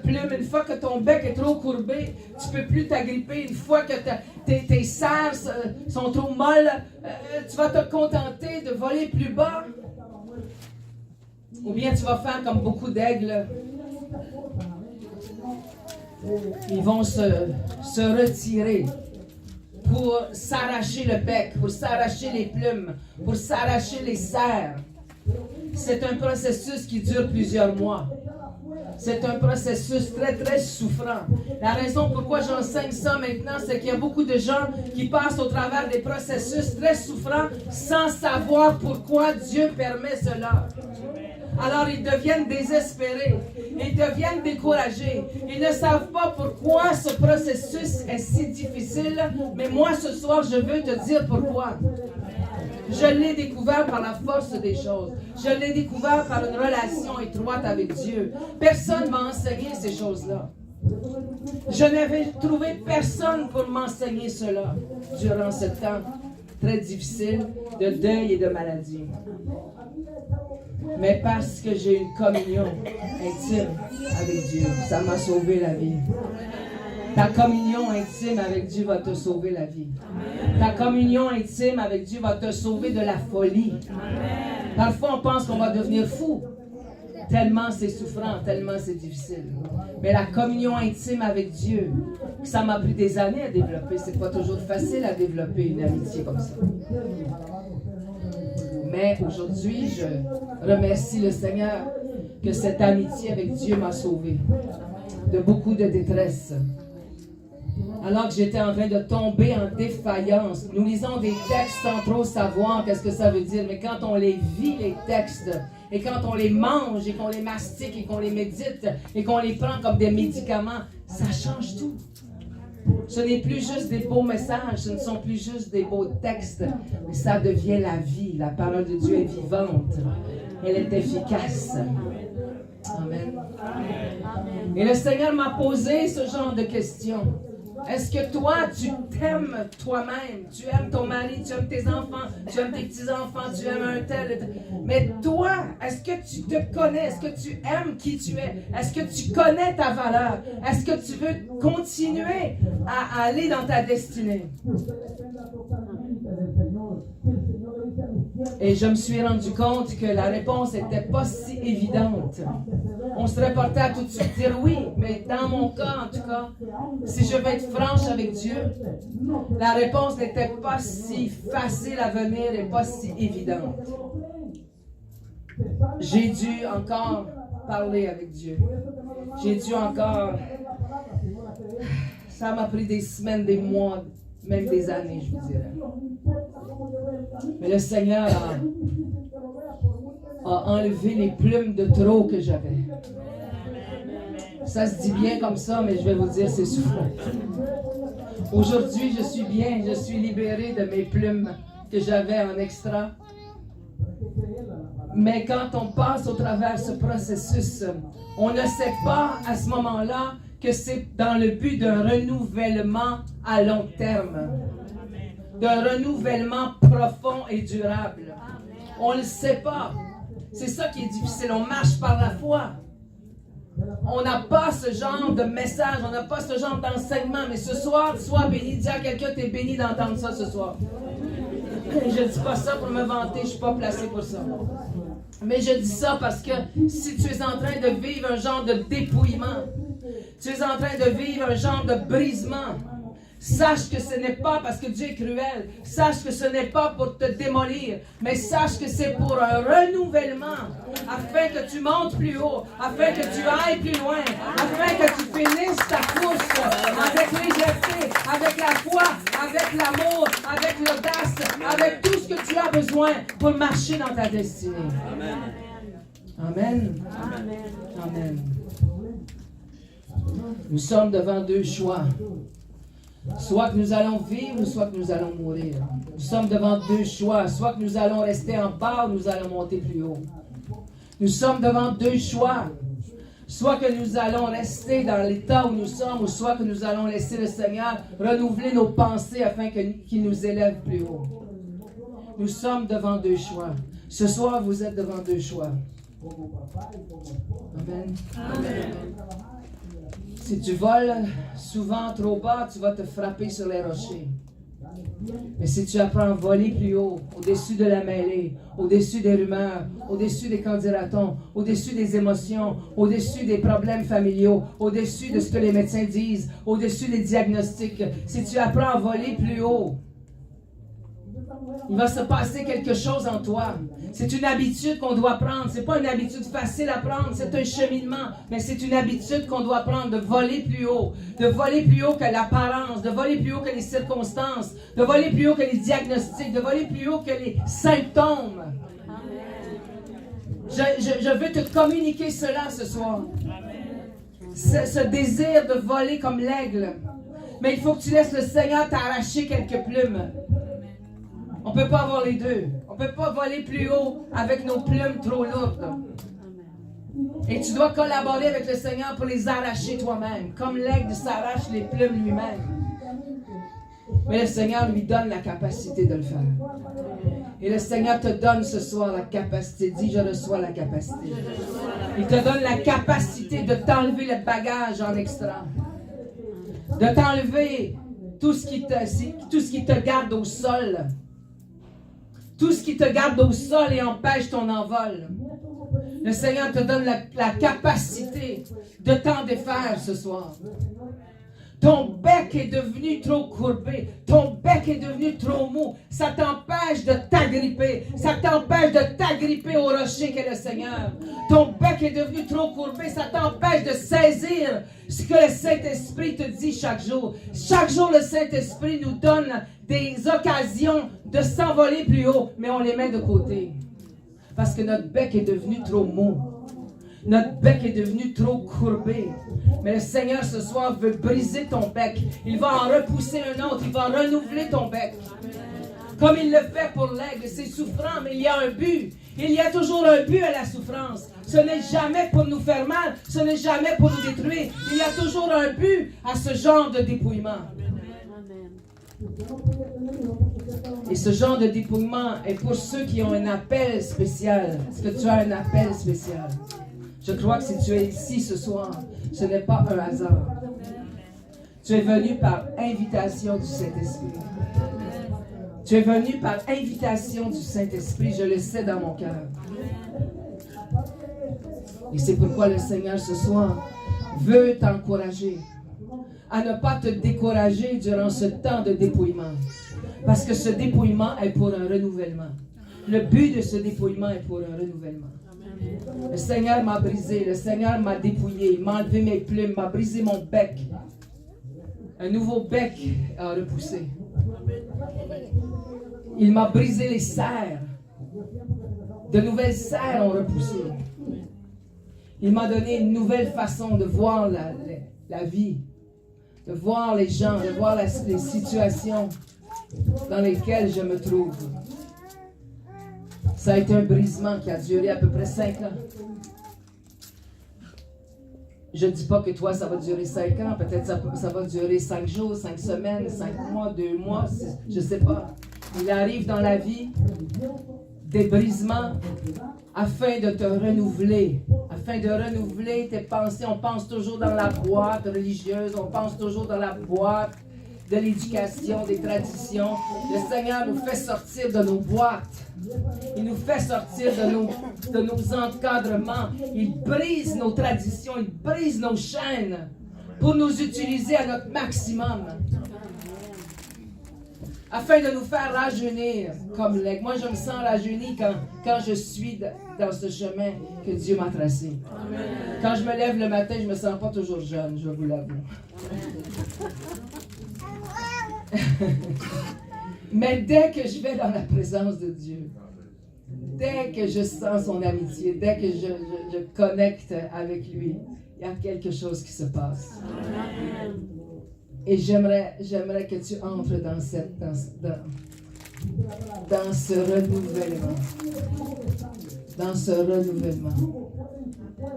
plume, une fois que ton bec est trop courbé, tu ne peux plus t'agripper, une fois que tes serres sont trop molles, tu vas te contenter de voler plus bas. Ou bien tu vas faire comme beaucoup d'aigles. Ils vont se retirer pour s'arracher le bec, pour s'arracher les plumes, pour s'arracher les serres. C'est un processus qui dure plusieurs mois. C'est un processus très, très souffrant. La raison pourquoi j'enseigne ça maintenant, c'est qu'il y a beaucoup de gens qui passent au travers des processus très souffrants sans savoir pourquoi Dieu permet cela. Alors ils deviennent désespérés, ils deviennent découragés. Ils ne savent pas pourquoi ce processus est si difficile, mais moi ce soir je veux te dire pourquoi. Je l'ai découvert par la force des choses. Je l'ai découvert par une relation étroite avec Dieu. Personne ne m'a enseigné ces choses-là. Je n'avais trouvé personne pour m'enseigner cela durant ce temps très difficile de deuil et de maladie. Mais parce que j'ai une communion intime avec Dieu, ça m'a sauvé la vie. Ta communion intime avec Dieu va te sauver la vie. Ta communion intime avec Dieu va te sauver de la folie. Parfois, on pense qu'on va devenir fou. Tellement c'est souffrant, tellement c'est difficile. Mais la communion intime avec Dieu, ça m'a pris des années à développer. C'est pas toujours facile à développer une amitié comme ça. Mais aujourd'hui, je remercie le Seigneur que cette amitié avec Dieu m'a sauvé de beaucoup de détresse. Alors que j'étais en train de tomber en défaillance. Nous lisons des textes sans trop savoir qu'est-ce que ça veut dire. Mais quand on les vit, les textes, et quand on les mange, et qu'on les mastique, et qu'on les médite, et qu'on les prend comme des médicaments, ça change tout. Ce n'est plus juste des beaux messages, ce ne sont plus juste des beaux textes, mais ça devient la vie. La parole de Dieu est vivante. Elle est efficace. Amen. Et le Seigneur m'a posé ce genre de questions. Est-ce que toi, tu t'aimes toi-même? Tu aimes ton mari, tu aimes tes enfants, tu aimes tes petits-enfants, tu aimes un tel. Mais toi, est-ce que tu te connais? Est-ce que tu aimes qui tu es? Est-ce que tu connais ta valeur? Est-ce que tu veux continuer à aller dans ta destinée? Et je me suis rendu compte que la réponse n'était pas si évidente. On serait porté à tout de suite dire oui, mais dans mon cas, en tout cas, si je veux être franche avec Dieu, la réponse n'était pas si facile à venir et pas si évidente. J'ai dû encore parler avec Dieu. J'ai dû encore... Ça m'a pris des semaines, des mois, même des années, je vous dirais. Mais le Seigneur a enlevé les plumes de trop que j'avais. Ça se dit bien comme ça, mais je vais vous dire, c'est souffrant. Aujourd'hui, je suis bien, je suis libéré de mes plumes que j'avais en extra. Mais quand on passe au travers ce processus, on ne sait pas à ce moment-là que c'est dans le but d'un renouvellement à long terme. D'un renouvellement profond et durable. On ne le sait pas. C'est ça qui est difficile. On marche par la foi. On n'a pas ce genre de message, on n'a pas ce genre d'enseignement. Mais ce soir, sois béni. Dis à quelqu'un, tu es béni d'entendre ça ce soir. Je ne dis pas ça pour me vanter, je ne suis pas placé pour ça. Mais je dis ça parce que si tu es en train de vivre un genre de dépouillement, tu es en train de vivre un genre de brisement, sache que ce n'est pas parce que Dieu est cruel. Sache que ce n'est pas pour te démolir. Mais sache que c'est pour un renouvellement. Afin que tu montes plus haut. Afin que tu ailles plus loin. Afin que tu finisses ta course avec légèreté, avec la foi, avec l'amour, avec l'audace, avec tout ce que tu as besoin pour marcher dans ta destinée. Amen. Amen. Amen. Amen. Nous sommes devant deux choix. Soit que nous allons vivre ou soit que nous allons mourir. Nous sommes devant deux choix. Soit que nous allons rester en bas ou nous allons monter plus haut. Nous sommes devant deux choix. Soit que nous allons rester dans l'état où nous sommes ou soit que nous allons laisser le Seigneur renouveler nos pensées afin qu'il nous élève plus haut. Nous sommes devant deux choix. Ce soir, vous êtes devant deux choix. Amen. Amen. Si tu voles souvent trop bas, tu vas te frapper sur les rochers. Mais si tu apprends à voler plus haut, au-dessus de la mêlée, au-dessus des rumeurs, au-dessus des candidatons, au-dessus des émotions, au-dessus des problèmes familiaux, au-dessus de ce que les médecins disent, au-dessus des diagnostics, si tu apprends à voler plus haut, il va se passer quelque chose en toi. C'est une habitude qu'on doit prendre. C'est pas une habitude facile à prendre, c'est un cheminement, mais c'est une habitude qu'on doit prendre de voler plus haut que l'apparence, de voler plus haut que les circonstances, de voler plus haut que les diagnostics, de voler plus haut que les symptômes. Je veux te communiquer cela ce soir. Ce désir de voler comme l'aigle. Mais il faut que tu laisses le Seigneur t'arracher quelques plumes. On ne peut pas avoir les deux. On ne peut pas voler plus haut avec nos plumes trop lourdes. Et tu dois collaborer avec le Seigneur pour les arracher toi-même, comme l'aigle s'arrache les plumes lui-même. Mais le Seigneur lui donne la capacité de le faire. Et le Seigneur te donne ce soir la capacité. Dis, je reçois la capacité. Il te donne la capacité de t'enlever le bagage en extra. De t'enlever tout ce qui te garde au sol. Tout ce qui te garde au sol et empêche ton envol. Le Seigneur te donne la capacité de t'en défaire ce soir. Ton bec est devenu trop courbé. Ton bec est devenu trop mou. Ça t'empêche de t'agripper. Ça t'empêche de t'agripper au rocher qu'est le Seigneur. Ton bec est devenu trop courbé. Ça t'empêche de saisir ce que le Saint-Esprit te dit chaque jour. Chaque jour, le Saint-Esprit nous donne des occasions de s'envoler plus haut, mais on les met de côté. Parce que notre bec est devenu trop mou. Notre bec est devenu trop courbé. Mais le Seigneur ce soir veut briser ton bec. Il va en repousser un autre. Il va renouveler ton bec. Comme il le fait pour l'aigle. C'est souffrant, mais il y a un but. Il y a toujours un but à la souffrance. Ce n'est jamais pour nous faire mal. Ce n'est jamais pour nous détruire. Il y a toujours un but à ce genre de dépouillement. Et ce genre de dépouillement est pour ceux qui ont un appel spécial. Est-ce que tu as un appel spécial? Je crois que si tu es ici ce soir, ce n'est pas un hasard. Tu es venu par invitation du Saint-Esprit. Tu es venu par invitation du Saint-Esprit, je le sais dans mon cœur. Et c'est pourquoi le Seigneur ce soir veut t'encourager à ne pas te décourager durant ce temps de dépouillement. Parce que ce dépouillement est pour un renouvellement. Le but de ce dépouillement est pour un renouvellement. Le Seigneur m'a brisé, le Seigneur m'a dépouillé, il m'a enlevé mes plumes, m'a brisé mon bec. Un nouveau bec a repoussé. Il m'a brisé les serres. De nouvelles serres ont repoussé. Il m'a donné une nouvelle façon de voir la vie, de voir les gens, de voir les situations dans lesquelles je me trouve. Ça a été un brisement qui a duré à peu près 5 ans. Je ne dis pas que toi, ça va durer 5 ans. Peut-être ça va durer 5 jours, 5 semaines, 5 mois, 2 mois. Je ne sais pas. Il arrive dans la vie des brisements afin de te renouveler. Afin de renouveler tes pensées. On pense toujours dans la boîte religieuse. On pense toujours dans la boîte de l'éducation, des traditions. Le Seigneur nous fait sortir de nos boîtes. Il nous fait sortir de nos encadrements. Il brise nos traditions, il brise nos chaînes pour nous utiliser à notre maximum. Afin de nous faire rajeunir comme l'aigle. Moi, je me sens rajeuni quand je suis dans ce chemin que Dieu m'a tracé. Quand je me lève le matin, je ne me sens pas toujours jeune, je vous l'avoue. Mais dès que je vais dans la présence de Dieu, dès que je sens son amitié, dès que je connecte avec lui, il y a quelque chose qui se passe. Et j'aimerais que tu entres dans ce renouvellement. Dans ce renouvellement.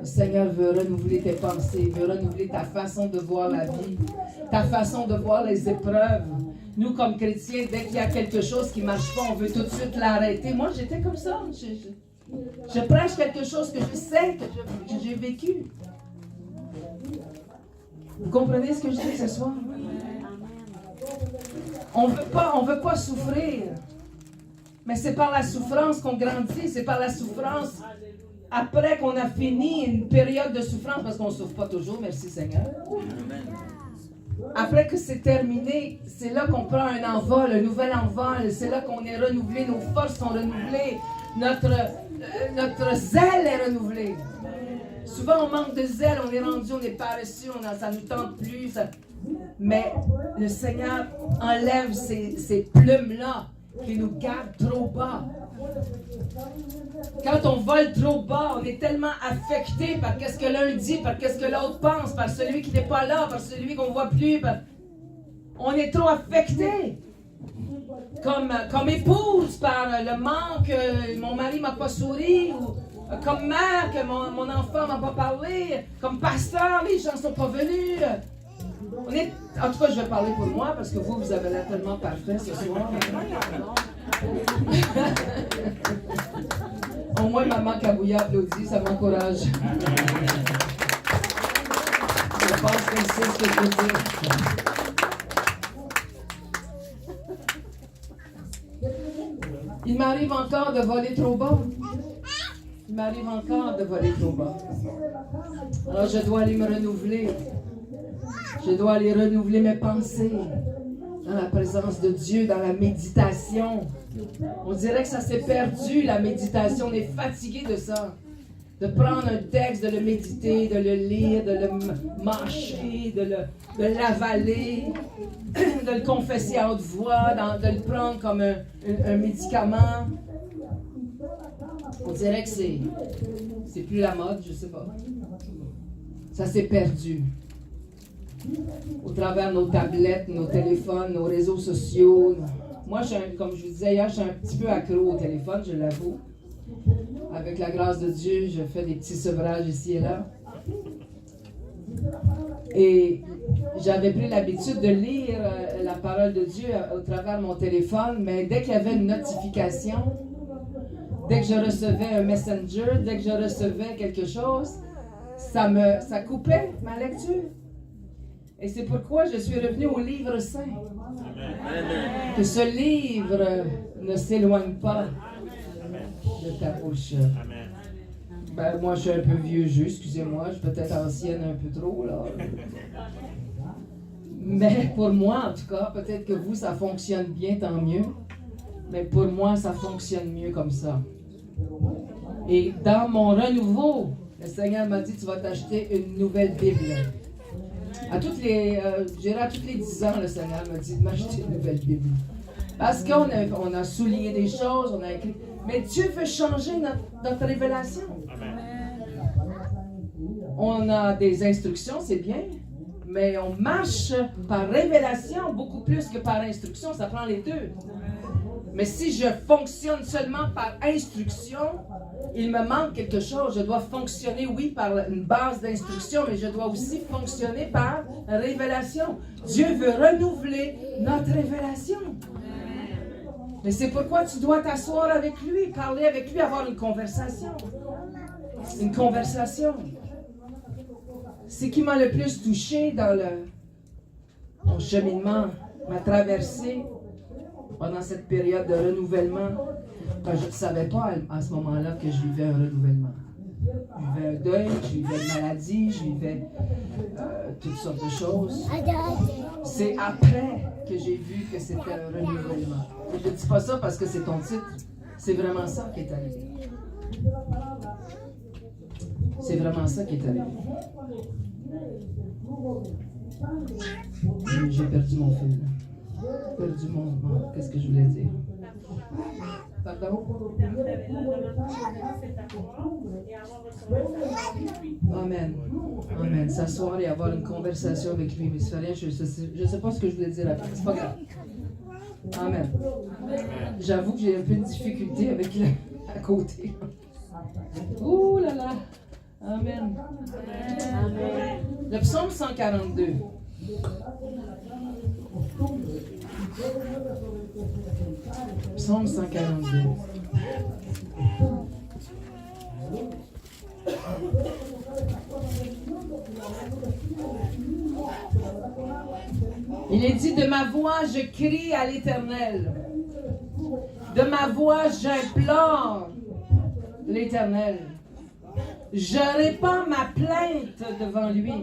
Le Seigneur veut renouveler tes pensées, veut renouveler ta façon de voir la vie, ta façon de voir les épreuves. Nous, comme chrétiens, dès qu'il y a quelque chose qui ne marche pas, on veut tout de suite l'arrêter. Moi, j'étais comme ça. Je prêche quelque chose que je sais, que j'ai vécu. Vous comprenez ce que je dis ce soir? On veut pas souffrir. Mais c'est par la souffrance qu'on grandit. C'est par la souffrance, après qu'on a fini une période de souffrance, parce qu'on ne souffre pas toujours, merci Seigneur. Après que c'est terminé, c'est là qu'on prend un envol, un nouvel envol. C'est là qu'on est renouvelé, nos forces sont renouvelées. Notre zèle est renouvelée. Souvent, on manque de zèle, on est rendu, on est paresseux, ça ne nous tente plus. Mais le Seigneur enlève ces plumes-là qui nous gardent trop bas. Quand on vole trop bas, on est tellement affecté par ce que l'un dit, par ce que l'autre pense, par celui qui n'est pas là, par celui qu'on ne voit plus. On est trop affecté. Comme épouse par le manque, mon mari ne m'a pas souri, ou comme mère, que mon enfant ne m'a pas parlé, comme pasteur, les gens ne sont pas venus. En tout cas, je vais parler pour moi, parce que vous avez l'air tellement parfait ce soir. Au moins, maman Kabouya applaudit, ça m'encourage. Je pense qu'elle sait ce que je veux dire. Il m'arrive encore de voler trop bas. Il m'arrive encore de voler trop bas. Alors je dois aller me renouveler. Je dois aller renouveler mes pensées dans la présence de Dieu, dans la méditation. On dirait que ça s'est perdu, la méditation. On est fatigué de ça. De prendre un texte, de le méditer, de le lire, de le mâcher, de l'avaler, de le confesser à haute voix, de le prendre comme un médicament. On dirait que c'est plus la mode, je sais pas. Ça s'est perdu. Au travers de nos tablettes, nos téléphones, nos réseaux sociaux. Moi, comme je vous disais hier, je suis un petit peu accro au téléphone, je l'avoue. Avec la grâce de Dieu, je fais des petits sevrages ici et là. Et j'avais pris l'habitude de lire la parole de Dieu au travers de mon téléphone, mais dès qu'il y avait une notification, dès que je recevais un messenger, dès que je recevais quelque chose, ça coupait ma lecture. Et c'est pourquoi je suis revenue au livre saint. Que ce livre ne s'éloigne pas de ta bouche. Ben, moi, je suis un peu vieux jeu, excusez-moi, je suis peut-être ancienne un peu trop, là. Mais pour moi, en tout cas, peut-être que vous, ça fonctionne bien, tant mieux. Mais pour moi, ça fonctionne mieux comme ça. Et dans mon renouveau, le Seigneur m'a dit, tu vas t'acheter une nouvelle Bible. À toutes les 10 ans, le Seigneur m'a dit de m'acheter une nouvelle Bible. Parce qu'on a souligné des choses, on a écrit. Mais Dieu veut changer notre révélation. On a des instructions, c'est bien, mais on marche par révélation beaucoup plus que par instruction, ça prend les deux. Mais si je fonctionne seulement par instruction, il me manque quelque chose. Je dois fonctionner, oui, par une base d'instruction, mais je dois aussi fonctionner par révélation. Dieu veut renouveler notre révélation. Mais c'est pourquoi tu dois t'asseoir avec lui, parler avec lui, avoir une conversation. Une conversation. Ce qui m'a le plus touché dans mon cheminement, ma traversée, pendant cette période de renouvellement, ben je ne savais pas à ce moment-là que je vivais un renouvellement. Je vivais un deuil, je vivais une maladie, je vivais toutes sortes de choses. C'est après que j'ai vu que c'était un renouvellement. Et je ne dis pas ça parce que c'est ton titre. C'est vraiment ça qui est arrivé. C'est vraiment ça qui est arrivé. J'ai perdu mon fil. Perdu mon... Qu'est-ce que je voulais dire? Pardon? Amen. Amen. S'asseoir et avoir une conversation avec lui. Mais ça fait rien, je ne sais pas ce que je voulais dire après. C'est pas grave. Amen. J'avoue que j'ai un peu de difficulté avec le à côté. Ouh là là. Amen. Amen. Le psaume 142. Psaume 142. Il est dit, de ma voix, je crie à l'Éternel. De ma voix, j'implore l'Éternel. Je répands ma plainte devant lui.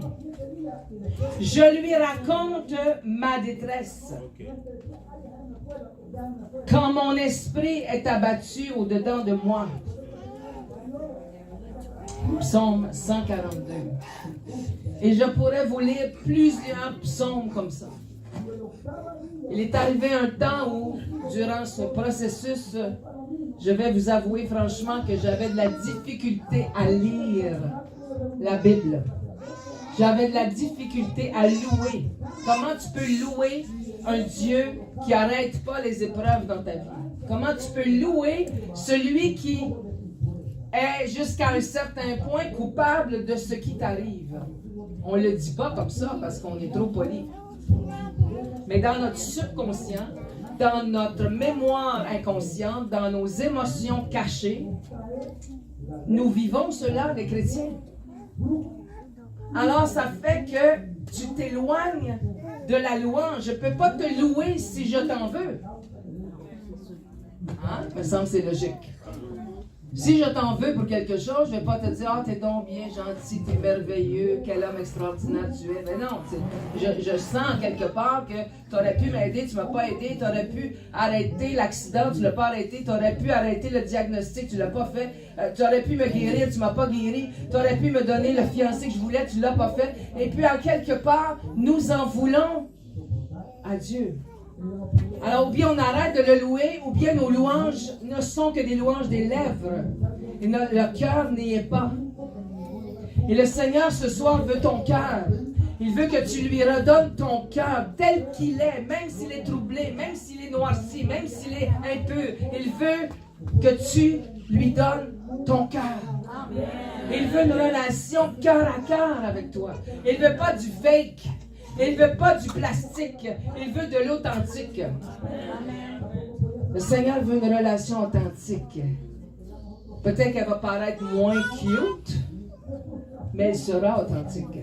Je lui raconte ma détresse. Quand mon esprit est abattu au-dedans de moi. Psaume 142. Et je pourrais vous lire plusieurs psaumes comme ça. Il est arrivé un temps où, durant ce processus, je vais vous avouer franchement que j'avais de la difficulté à lire la Bible. J'avais de la difficulté à louer. Comment tu peux louer un Dieu qui n'arrête pas les épreuves dans ta vie? Comment tu peux louer celui qui est jusqu'à un certain point coupable de ce qui t'arrive? On ne le dit pas comme ça parce qu'on est trop poli. Mais dans notre subconscient, dans notre mémoire inconsciente, dans nos émotions cachées, nous vivons cela, les chrétiens. Alors, ça fait que tu t'éloignes de la louange. Je ne peux pas te louer si je t'en veux. Hein? Il me semble que c'est logique. Si je t'en veux pour quelque chose, je ne vais pas te dire « Ah, t'es donc bien gentil, t'es merveilleux, quel homme extraordinaire tu es. » Mais non, je sens quelque part que tu aurais pu m'aider, tu ne m'as pas aidé, tu aurais pu arrêter l'accident, tu ne l'as pas arrêté, tu aurais pu arrêter le diagnostic, tu ne l'as pas fait, tu aurais pu me guérir, tu ne m'as pas guéri, tu aurais pu me donner le fiancé que je voulais, tu ne l'as pas fait. Et puis, en quelque part, nous en voulons à Dieu. Alors, ou bien on arrête de le louer, ou bien nos louanges ne sont que des louanges des lèvres. Et le cœur n'y est pas. Et le Seigneur, ce soir, veut ton cœur. Il veut que tu lui redonnes ton cœur tel qu'il est, même s'il est troublé, même s'il est noirci, même s'il est impur. Il veut que tu lui donnes ton cœur. Il veut une relation cœur à cœur avec toi. Il ne veut pas du fake. Il ne veut pas du plastique. Il veut de l'authentique. Le Seigneur veut une relation authentique. Peut-être qu'elle va paraître moins cute, mais elle sera authentique.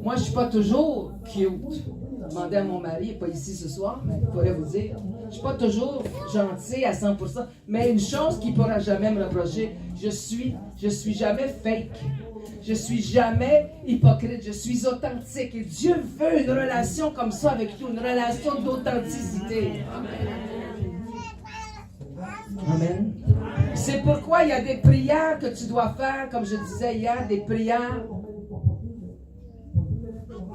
Moi, je ne suis pas toujours cute. Demandez à mon mari, il n'est pas ici ce soir, mais il pourrait vous dire. Je ne suis pas toujours gentil à 100%. Mais une chose qu'il ne pourra jamais me reprocher, je suis jamais fake. Je ne suis jamais hypocrite. Je suis authentique. Et Dieu veut une relation comme ça avec nous, une relation d'authenticité. Amen. C'est pourquoi il y a des prières que tu dois faire, comme je disais hier, des prières.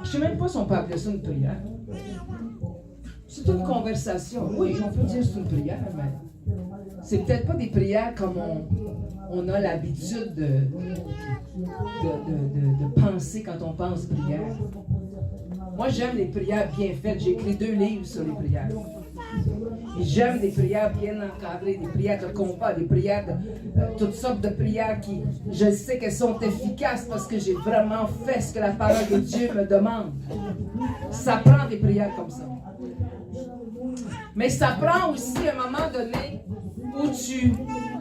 Je ne sais même pas si on peut appeler ça une prière. C'est une conversation. Oui, on peut dire que c'est une prière, mais c'est peut-être pas des prières comme on a l'habitude de penser quand on pense prière. Moi, j'aime les prières bien faites. J'ai écrit 2 livres sur les prières. Et j'aime des prières bien encadrées, des prières de combat, des prières toutes sortes de prières qui, je sais qu'elles sont efficaces parce que j'ai vraiment fait ce que la parole de Dieu me demande. Ça prend des prières comme ça. Mais ça prend aussi un moment donné où tu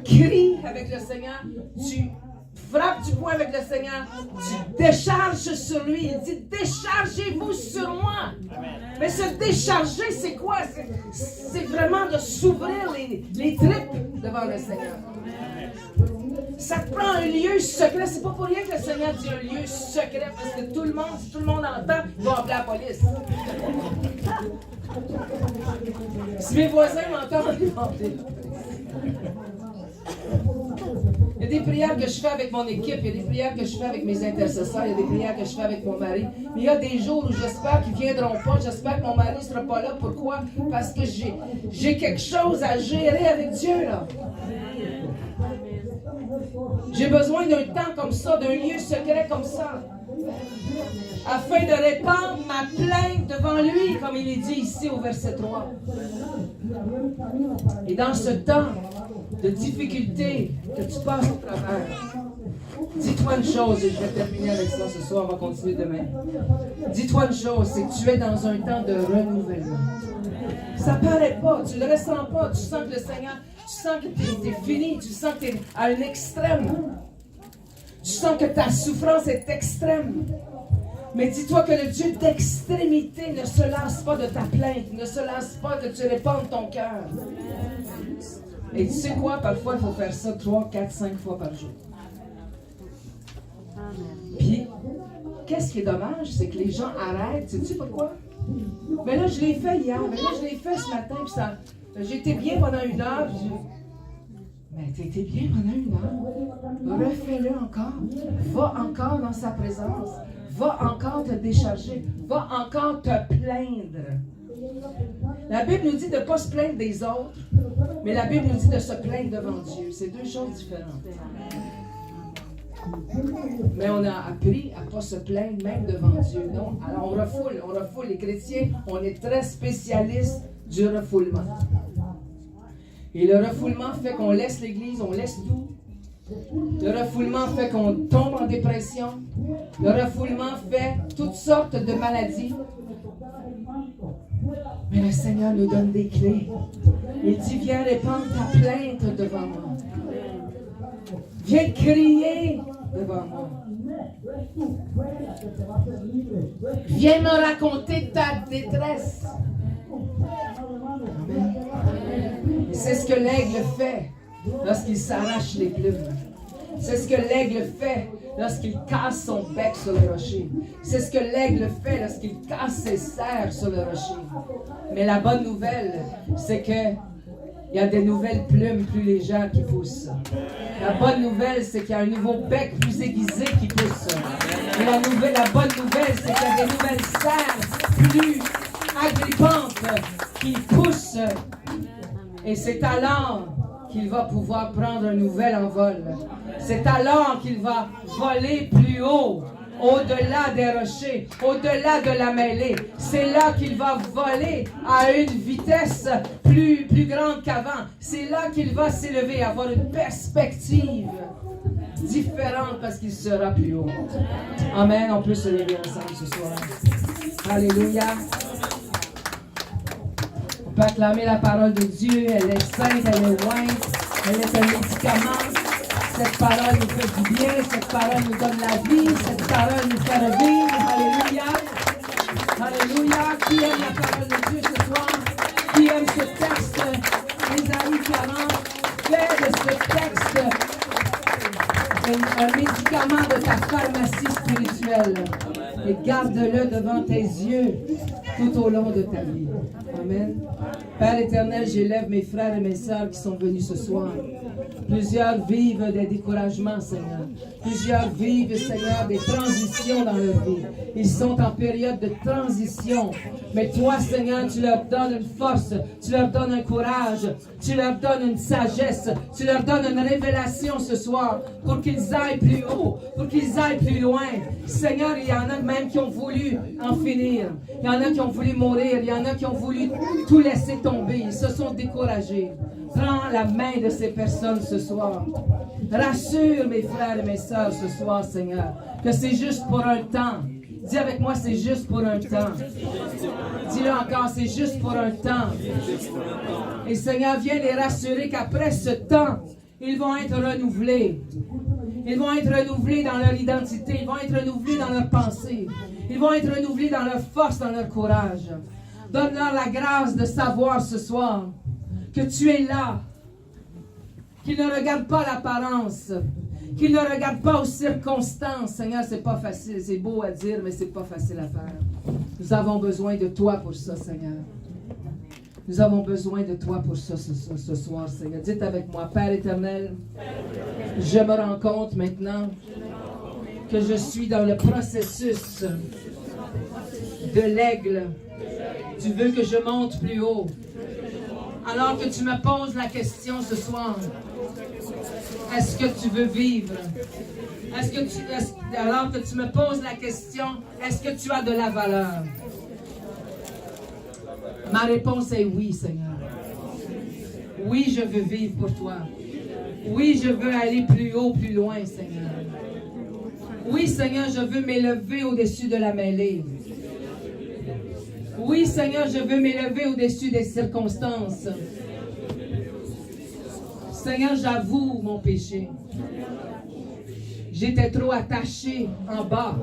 cries avec le Seigneur, tu frappes du poing avec le Seigneur, tu décharges sur lui. Il dit, déchargez-vous sur moi. Mais se décharger, c'est quoi? C'est vraiment de s'ouvrir les tripes devant le Seigneur. Ça te prend un lieu secret. C'est pas pour rien que le Seigneur dit un lieu secret, parce que tout le monde, si tout le monde entend, il va appeler la police. Si mes voisins m'entendent, ils vont appeler la police. Il y a des prières que je fais avec mon équipe, il y a des prières que je fais avec mes intercesseurs, il y a des prières que je fais avec mon mari. Mais il y a des jours où j'espère qu'ils ne viendront pas, j'espère que mon mari ne sera pas là. Pourquoi? Parce que j'ai quelque chose à gérer avec Dieu, là. J'ai besoin d'un temps comme ça, d'un lieu secret comme ça, afin de répandre ma plainte devant lui, comme il est dit ici au verset 3. Et dans ce temps de difficulté que tu passes au travers, dis-toi une chose, et je vais terminer avec ça ce soir, on va continuer demain. Dis-toi une chose, c'est que tu es dans un temps de renouvellement. Ça ne paraît pas, tu ne le ressens pas, tu sens que le Seigneur, tu sens que tu es fini, tu sens que tu es à un extrême. Tu sens que ta souffrance est extrême. Mais dis-toi que le Dieu d'extrémité ne se lasse pas de ta plainte, ne se lasse pas que tu répandes ton cœur. Et tu sais quoi? Parfois, il faut faire ça 3, 4, 5 fois par jour. Puis, qu'est-ce qui est dommage? C'est que les gens arrêtent. Sais-tu pourquoi? Mais là, je l'ai fait hier. Mais là, je l'ai fait ce matin. Puis ça, j'ai été bien pendant 1 heure. Mais tu étais bien pendant 1 heure. Refais-le encore. Va encore dans sa présence. Va encore te décharger. Va encore te plaindre. La Bible nous dit de ne pas se plaindre des autres, mais la Bible nous dit de se plaindre devant Dieu. C'est 2 choses différentes. Mais on a appris à ne pas se plaindre même devant Dieu. Non? Alors on refoule. Les chrétiens, on est très spécialistes du refoulement. Et le refoulement fait qu'on laisse l'Église, on laisse tout. Le refoulement fait qu'on tombe en dépression. Le refoulement fait toutes sortes de maladies. Mais le Seigneur nous donne des clés. Il dit, viens répandre ta plainte devant moi. Viens crier devant moi. Viens me raconter ta détresse. Amen. C'est ce que l'aigle fait lorsqu'il s'arrache les plumes. C'est ce que l'aigle fait lorsqu'il casse son bec sur le rocher. C'est ce que l'aigle fait lorsqu'il casse ses serres sur le rocher. Mais la bonne nouvelle, c'est que il y a des nouvelles plumes plus légères qui poussent. La bonne nouvelle, c'est qu'il y a un nouveau bec plus aiguisé qui pousse. Et la bonne nouvelle, c'est qu'il y a des nouvelles serres plus agrippantes qui poussent. Et c'est alors qu'il va pouvoir prendre un nouvel envol. C'est alors qu'il va voler plus haut, au-delà des rochers, au-delà de la mêlée. C'est là qu'il va voler à une vitesse plus grande qu'avant. C'est là qu'il va s'élever, avoir une perspective différente parce qu'il sera plus haut. Amen. On peut se lever ensemble ce soir. Alléluia. On peut acclamer la parole de Dieu. Elle est sainte, elle est loin. Elle est un médicament. Cette parole nous fait du bien. Cette parole nous donne la vie. Cette parole nous fait revivre. Alléluia. Alléluia. Qui aime la parole de Dieu ce soir? Qui aime ce texte? Ésaïe 40. Fais de ce texte un médicament de ta pharmacie spirituelle. Et garde-le devant tes yeux tout au long de ta vie. Amen. Père éternel, j'élève mes frères et mes sœurs qui sont venus ce soir. Plusieurs vivent des découragements, Seigneur. Plusieurs vivent, Seigneur, des transitions dans leur vie. Ils sont en période de transition. Mais toi, Seigneur, tu leur donnes une force, tu leur donnes un courage, tu leur donnes une sagesse, tu leur donnes une révélation ce soir pour qu'ils aillent plus haut, pour qu'ils aillent plus loin. Seigneur, il y en a même qui ont voulu en finir. Il y en a qui ont voulu mourir. Il y en a qui ont voulu tout laisser tomber. Ils se sont découragés. Prends la main de ces personnes ce soir. Rassure mes frères et mes sœurs ce soir, Seigneur, que c'est juste pour un temps. Dis avec moi, c'est juste pour un temps. Dis-le encore, c'est juste pour un temps. Et Seigneur, viens les rassurer qu'après ce temps, ils vont être renouvelés. Ils vont être renouvelés dans leur identité. Ils vont être renouvelés dans leurs pensées. Ils vont être renouvelés dans leur force, dans leur courage. Donne-leur la grâce de savoir ce soir que tu es là. Qu'ils ne regardent pas l'apparence. Qu'ils ne regardent pas aux circonstances. Seigneur, c'est pas facile. C'est beau à dire, mais c'est pas facile à faire. Nous avons besoin de toi pour ça, Seigneur. Nous avons besoin de toi pour ça ce soir, Seigneur. Dites avec moi, Père éternel, je me rends compte maintenant que je suis dans le processus de l'aigle. Tu veux que je monte plus haut. Alors que tu me poses la question ce soir, est-ce que tu veux vivre? Alors que tu me poses la question, est-ce que tu as de la valeur? Ma réponse est oui, Seigneur. Oui, je veux vivre pour toi. Oui, je veux aller plus haut, plus loin, Seigneur. Oui, Seigneur, je veux m'élever au-dessus de la mêlée. Oui, Seigneur, je veux m'élever au-dessus des circonstances. Seigneur, j'avoue mon péché. J'étais trop attaché en bas.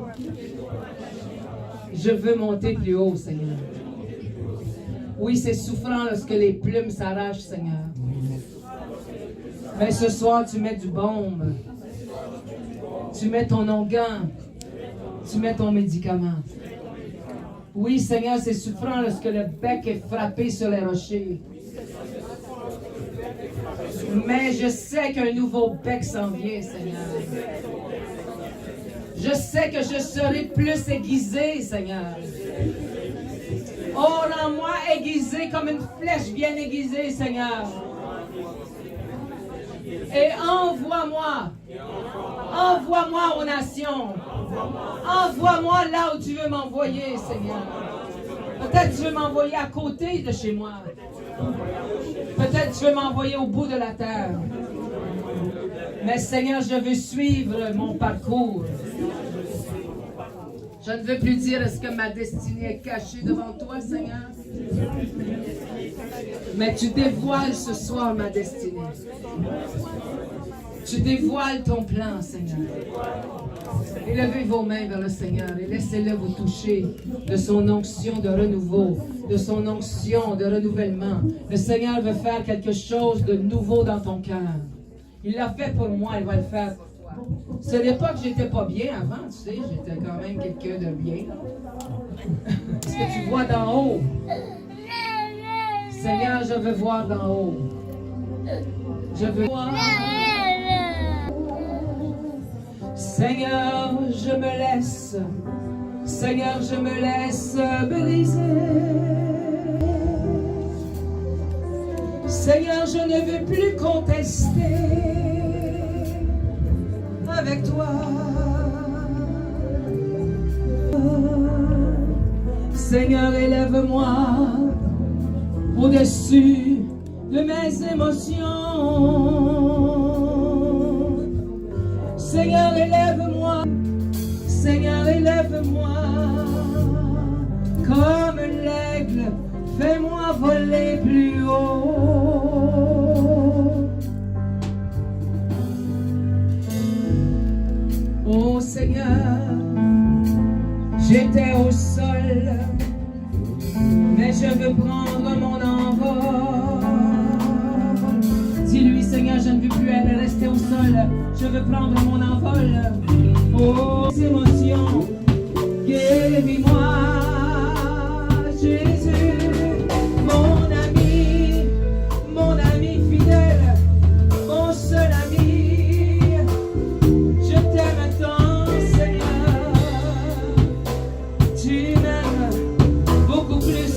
Je veux monter plus haut, Seigneur. Oui, c'est souffrant lorsque les plumes s'arrachent, Seigneur. Mais ce soir, tu mets du baume. Tu mets ton onguent. Tu mets ton médicament. Oui, Seigneur, c'est souffrant lorsque le bec est frappé sur les rochers. Mais je sais qu'un nouveau bec s'en vient, Seigneur. Je sais que je serai plus aiguisé, Seigneur. Oh, rends-moi aiguisé comme une flèche bien aiguisée, Seigneur. Et envoie-moi. Envoie-moi aux nations. Envoie-moi là où tu veux m'envoyer, Seigneur. Peut-être tu veux m'envoyer à côté de chez moi. Peut-être tu veux m'envoyer au bout de la terre. Mais Seigneur, je veux suivre mon parcours. Je ne veux plus dire est-ce que ma destinée est cachée devant toi, Seigneur. Mais tu dévoiles ce soir ma destinée. Tu dévoiles ton plan, Seigneur. Élevez vos mains vers le Seigneur et laissez-le vous toucher de son onction de renouveau, de son onction de renouvellement. Le Seigneur veut faire quelque chose de nouveau dans ton cœur. Il l'a fait pour moi, il va le faire pour toi. Ce n'est pas que j'étais pas bien avant, tu sais, j'étais quand même quelqu'un de bien. Ce que tu vois d'en haut. Seigneur, je veux voir d'en haut. Je veux voir. Seigneur, je me laisse. Seigneur, je me laisse briser. Seigneur, je ne veux plus contester avec toi. Seigneur, élève-moi au-dessus de mes émotions. Seigneur, élève-moi. Seigneur, élève-moi. Comme l'aigle, fais-moi voler plus haut. Oh Seigneur, j'étais au sol, mais je veux prendre mon envol. Dis-lui, Seigneur, je ne veux plus rester au sol, je veux prendre mon envol. Oh, émotions, guéris-moi, Jésus, mon ami fidèle, mon seul ami. Je t'aime tant, Seigneur, tu m'aimes beaucoup plus.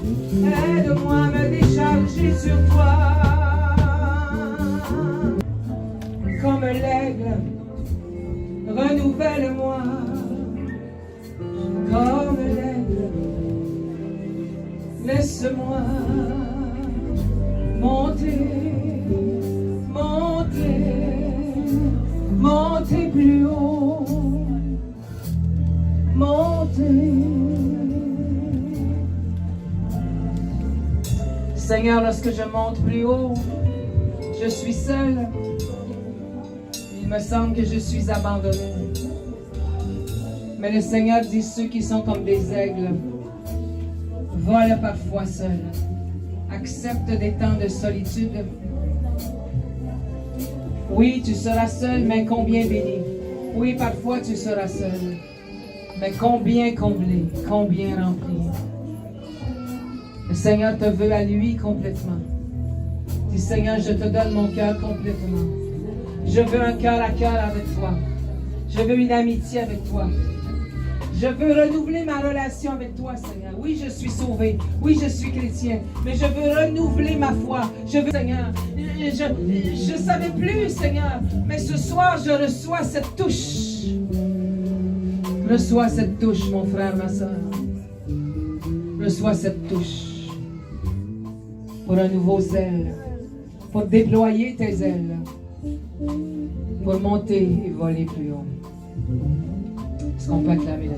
Aide-moi à me décharger sur toi. Comme l'aigle, renouvelle-moi. Comme l'aigle, laisse-moi monter, monter, monter plus haut, monter. Seigneur, lorsque je monte plus haut, je suis seul. Il me semble que je suis abandonné. Mais le Seigneur dit ceux qui sont comme des aigles volent parfois seuls, acceptent des temps de solitude. Oui, tu seras seul, mais combien béni. Oui, parfois tu seras seul, mais combien comblé, combien rempli. Le Seigneur te veut à lui complètement. Dis Seigneur, je te donne mon cœur complètement. Je veux un cœur à cœur avec toi. Je veux une amitié avec toi. Je veux renouveler ma relation avec toi, Seigneur. Oui, je suis sauvé. Oui, je suis chrétien. Mais je veux renouveler ma foi. Je veux, Seigneur. Je ne savais plus, Seigneur. Mais ce soir, je reçois cette touche. Reçois cette touche, mon frère, ma soeur. Reçois cette touche. Pour un nouveau zèle. Pour déployer tes ailes. Pour monter et voler plus haut. Est-ce qu'on peut acclamer le